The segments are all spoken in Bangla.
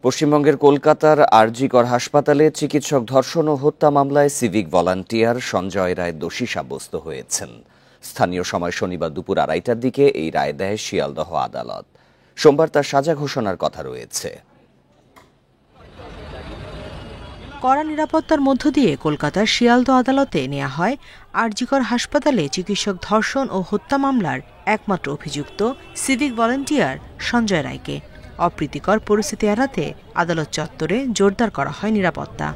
পশ্চিমবঙ্গের কলকাতার আরজি কর হাসপাতালে চিকিৎসক ধর্ষণ ও হত্যা মামলায় সিভিক ভলান্টিয়ার সঞ্জয় রায় দোষী সাব্যস্ত হয়েছেন। স্থানীয় সময় শনিবার দুপুর 2:30টার দিকে এই রায় দেয় শিয়ালদহ আদালত। সোমবার তার সাজা ঘোষণার কথা রয়েছে। কড়া নিরাপত্তার মধ্য দিয়ে কলকাতার শিয়ালদহ আদালতে নেওয়া হয় আরজি কর হাসপাতালে চিকিৎসক ধর্ষণ ও হত্যা মামলার একমাত্র অভিযুক্ত সিভিক ভলান্টিয়ার সঞ্জয় রায়কে। অপ্রীতিকর পরিস্থিতি এড়াতে আদালত চত্বরে জোরদার করা হয় নিরাপত্তা।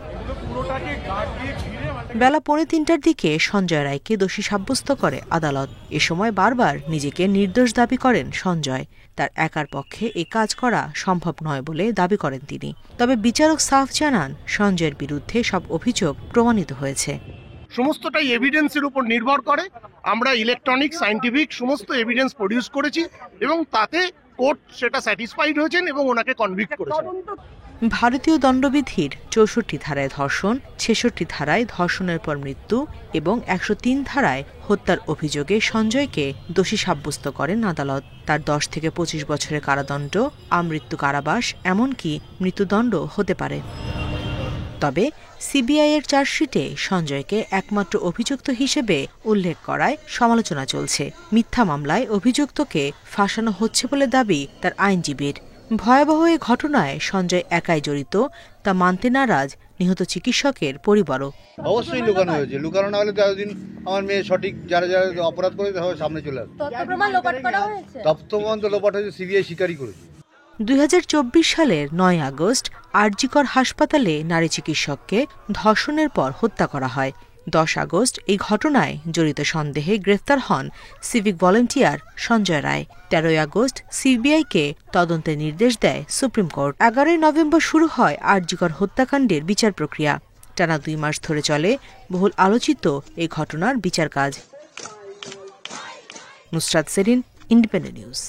বেলা 2:45টার দিকে সঞ্জয় রায়কে দোষী সাব্যস্ত করে আদালত। এ সময় বারবার নিজেকে নির্দোষ দাবি করেন সঞ্জয়। তার একার পক্ষে এই কাজ করা সম্ভব নয় বলে দাবি করেন তিনি। তবে বিচারক সাফ জানান, সঞ্জয়ের বিরুদ্ধে সব অভিযোগ প্রমাণিত হয়েছে। সমস্তটাই এভিডেন্সের উপর নির্ভর করে। আমরা ইলেকট্রনিক, সায়েন্টিফিক সমস্ত এভিডেন্স প্রডিউস করেছি এবং তাতে কোর্ট সেটা স্যাটিসফাইড হয়েছেন এবং ওনাকে কনভিক্ট করেছেন। ভারতীয় দণ্ডবিধির 64 ধারায় ধর্ষণ, 66 ধারায় ধর্ষণের পর মৃত্যু এবং 103 ধারায় হত্যার অভিযোগে সঞ্জয়কে দোষী সাব্যস্ত করেন আদালত। তার 10 থেকে 25 বছরের কারাদণ্ড, আমৃত্যু কারাবাস, এমনকি মৃত্যুদণ্ড হতে পারে। তবে সিবিআই এর চার্জশিটে সঞ্জয়কে একমাত্র অভিযুক্ত হিসেবে উল্লেখ করায় সমালোচনা চলছে। মিথ্যা মামলায় অভিযুক্তকে ফাঁসানো হচ্ছে বলে দাবি তার আইনজীবীর। ভয়াবহ এই ঘটনায় সঞ্জয় একাই জড়িত তা মানতে নারাজ নিহত চিকিৎসকের পরিবারও। অবশ্যই লুকানো হয়েছে, লুকানো না হলে তো এতদিন আমার মেয়ে সঠিক যারা যারা অপরাধ করে সামনে চলে আসবে। তথ্য প্রমাণ তো লোপাট হয়েছে, সিবিআই স্বীকারই করেছে। 2024 সালের 9 আগস্ট আরজি কর হাসপাতালে নারী চিকিৎসককে ধর্ষণের পর হত্যা করা হয়। 10 আগস্ট এই ঘটনায় জড়িত সন্দেহে গ্রেফতার হন civic volunteer Sanjay Roy. 13 August সিবিআইকে তদন্তের নির্দেশ দেয় সুপ্রিম কোর্ট। 11 নভেম্বর শুরু হয় আরজি কর হত্যাকাণ্ডের বিচার প্রক্রিয়া। টানা 2 মাস ধরে চলে বহুল আলোচিত এই ঘটনার বিচার কাজ। Nusrat Serin, Independent news.